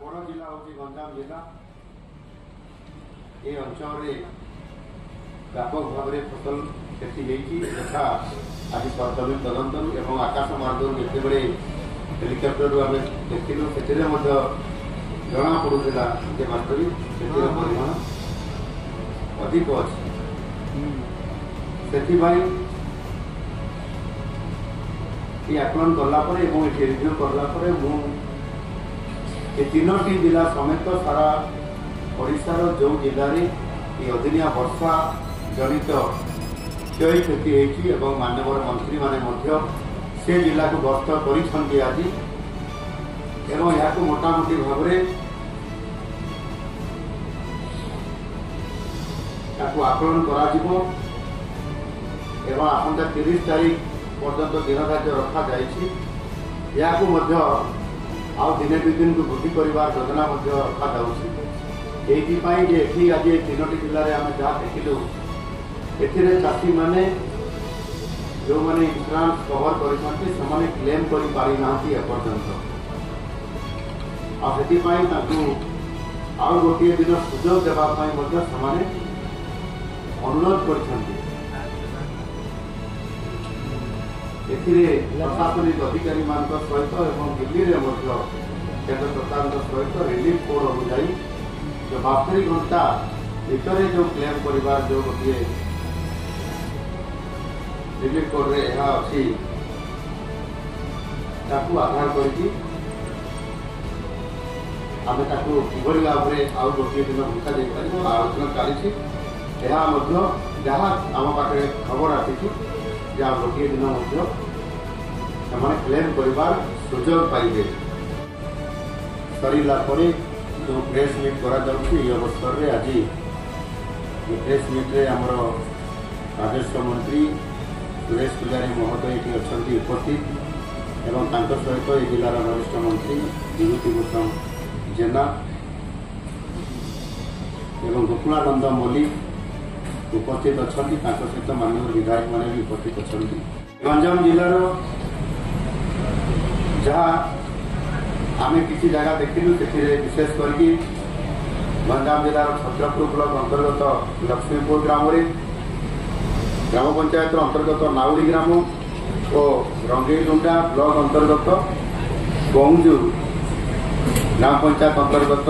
बड़ जिला हूँ गंजाम जिला। ये अंचल व्यापक भाव में फसल क्षति होती यथा आज सरजमीन तदंत और आकाश मार्ग जिते हेलिकप्टर आम देखिलु से जना पड़ूला जे बास्तविक से परिमाण अधिक अच्छे से आकलन कलापर रिव्यू कलापर तीनोटी जिला समेत सारा ओडिशार जो जिले में अदिनिया वर्षा जनित क्षय क्षति होती माननीय मंत्री माने से जिला को गस्त कर आज यहाँ मोटामोटी भाव आकलन कर आसंता 30 तारीख पर्यंत दिन धार्य रखा जाए आउ दिने 2 दिन को वृद्धि कर योजना रखा जाए आज तीनोटी जिले में आम जहाँ देखिलु ए चाषी मैंने जो मैंने इंश्योरेंस कवर कर क्लेम कर पारि ना एपर्यंत आउ गोटे दिन सुजोग देवाई अनुरोध कर प्रशासनिक अधिकारी सहित दिल्ली में केंद्र सरकार सहित रिलीफ कोड अनुजाई जो 72 घंटा भितर जो क्लेम कर जो गोटे रिलीफ कोड अच्छी आधार करके आम कि भाव में आउ गोटे दिन भूखा जापर आलोचना चली जहाँ आम पाखे खबर आसी जहाँ गोटे दिन क्लेम कर सुजोग पाइबे सरला जो प्रेस मीट कर अवसर में आज प्रेस मीट्रे आमर राजस्व मंत्री सुरेश पुजारी महोदय ये अच्छा उपस्थित एवं सहित ये जिलार वरिष्ठ मंत्री विभूति भूषण जेना एवं गोकुलानंद मल्लिक उपस्थित अच्छा सहित माननीय विधायक मैंने भी उपस्थित अच्छा गंजाम जिलार जहाँ आम किसी जगह देखिलु से विशेष करके गंजाम जिलार छत्रपुर ब्लॉक अंतर्गत लक्ष्मीपुर ग्राम ग्राम पंचायत अंतर्गत नाउरी ग्राम और रंगीलुंडा ब्लॉक अंतर्गत गौंजू ग्राम पंचायत अंतर्गत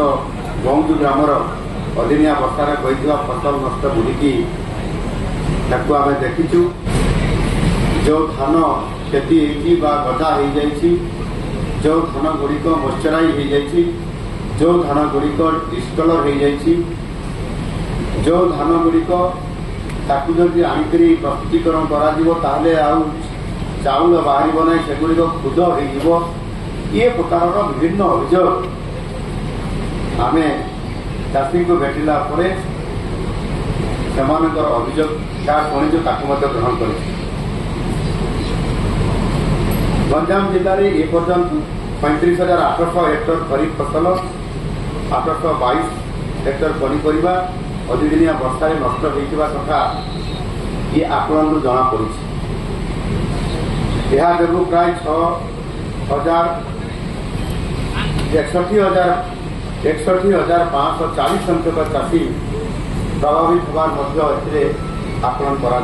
गौंजू ग्रामर अदिनिया वर्षार गई फसल नष्ट बुलिकी आम देखीचु जो धान क्षति गदा हो जाए जो धान गुड़िक मॉइस्चराइज हो जाए जो धान गुड़िक डिस्कलर हो जाए जो धान गुड़िक जब आनिक प्रस्तुतिकरण कर चाउल बाहर ना सेगुड़ी खुद हो ये प्रकार विभिन्न अभियोग आम चाषी को भेटिला अभियोग क्या शुणु ग्रहण कर गंजाम जिले में एपर्यंत 35,800 हेक्टर खरीफ फसल 822 हेक्टर पनीपरिया अधिदिनिया वर्षा नष्ट होता कथा ये आकलन जना पड़ी प्राय 61,540 संख्यक चाषी प्रभावित होवार आकलन करा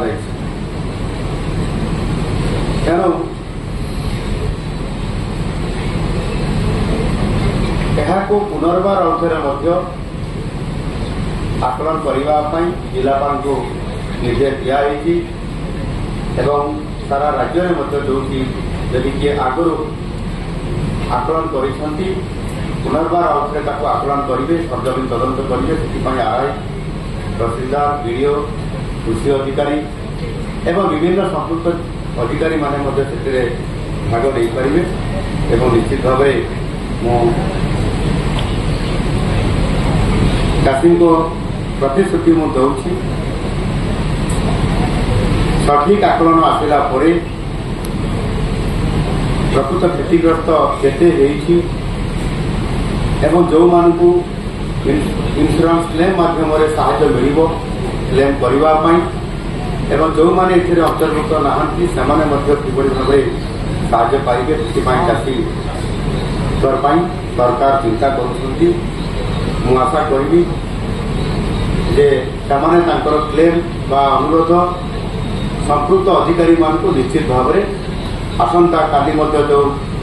तेणु को पुनर्बार अवसर आकलन करने जिलापाल को निर्देश दिखाई सारा राज्य में जो यदि किए आगु आकलन कर पुनर्बार अवसर आकलन करेंगे सरजमीन तदंत करेंगे से आरआई तहसीलदार बीडीओ कृषि अधिकारी एवं विभिन्न संपुक्त अधिकारी माने भाग नहीं पारे एवं निश्चित भाव चाषी को प्रतिश्रुति दूसरी सठिक आकलन आसला प्रकृत क्षतिग्रस्त केते एवं जो मानू इंश्योरेंस क्लेम माध्यम साहाय्य मिल क्लेम करने एवं जो मैंने अंतर्भुक्त नहांती से भाव साहाय्य पाइबे चाषी सरकार चिंता करुछंती। मु आशा करी जे सेमाने तांकर क्लेम बा अनुरोध संपृक्त अधिकारी मानक निश्चित भाव में आसंता काली जो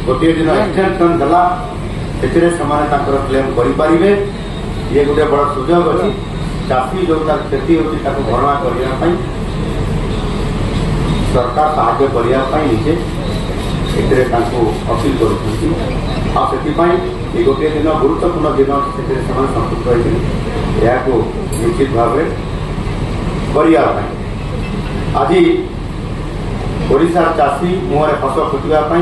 गोटे दिन एक्सटेंशन है से क्लेम करें। ये गोटे बड़ सुजोग अच्छी चाषी जो क्षति होती भरणा करने सरकार साहाय्य करने निजे अपील कर गोटे दिन गुरुत्वपूर्ण दिन से संपुक्त होती निश्चित भाव करने आज ओडिशा चाषी मुहर हस फुटापी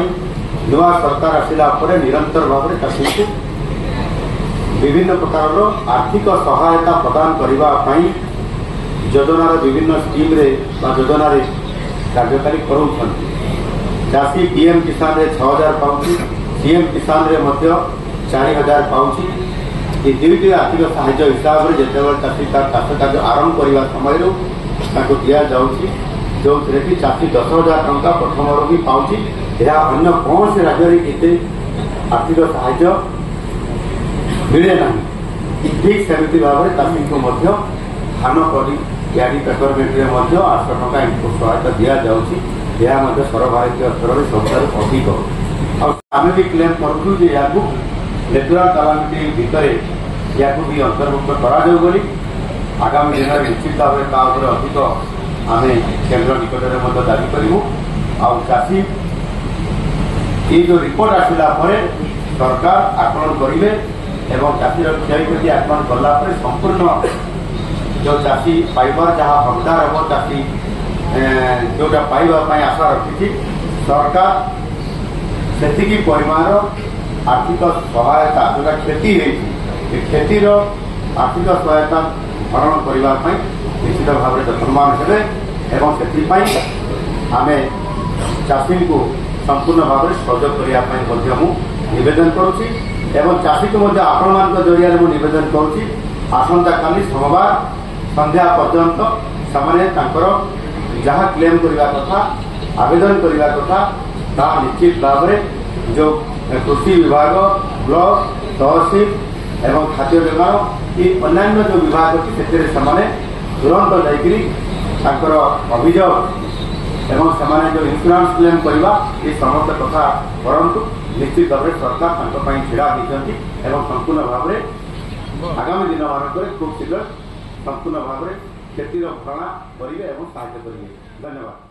नुआ सरकार आसला निरंतर भाव में चाषी को विभिन्न प्रकार आर्थिक सहायता प्रदान करने योजनार विभिन्न स्कीम योजना कार्यकारी कर चाषी पीएम किसान रे 6000 पाँच सीएम किसान रे 4000 पाँच ये दुईटी आर्थिक साहाय्य हिसाब से जिते चाषी चाष कार्य आरंभ करने समय दि जाऊँगी जो कि चाषी 10,000 टंका प्रथम भी पाँच यह अन्य कौन से राज्य आर्थिक साहाय्य मिले ना ठीक सेमती भाव में चाषी को धान पड़ी याडी पेपरमेंट 800 टंका इनपुट सहायता दि जाऊँगी यह सर्वभारतीय स्तर में सबुठ अधिक आम भी क्लेम करूँ नेचुराल कैलामिटी भितर या भी अंतर्भुक्त कर आगामी दिन में निश्चित भाव में अधिक आम केन्द्र निकट में दाबी करूँ चाषी ये जो रिपोर्ट आसला सरकार आकलन करेंगे एवं चाषीर क्षयक्षति आकलन कला संपूर्ण जो चाषी पाइबार जहाँ हकदार हम चाषी जोटा पाइबापी आशा रखी सरकार से परिमाण आर्थिक सहायता जोटा क्षति क्षतिर आर्थिक सहायता भरण करने निश्चित भाव में यत्नवान हे से आम चाषी को संपूर्ण भाव में सहयोग करने निवेदन करुच्ची एवं चाषी को आपण मान जरिया निवेदन करुच्ची आसंता काली सोमवार संध्या पर्यंत से जहाँ क्लेम करने कथा आवेदन करने कथा ता निश्चित भाव में जो कृषि विभाग ब्लॉक तहसील एवं खाद्य विभाग ये अन्य जो विभाग अच्छी से तुरंत जाकर अभियोग एवं से जो इंश्योरेंस क्लेम करवा ये समस्त कथा करंतु निश्चित भाव में सरकार छिड़ा होती संपूर्ण भाव में आगामी दिन मानक खूब शीघ्र संपूर्ण भाव में क्षतिर भरणा करेंगे और सहायता करेंगे। धन्यवाद।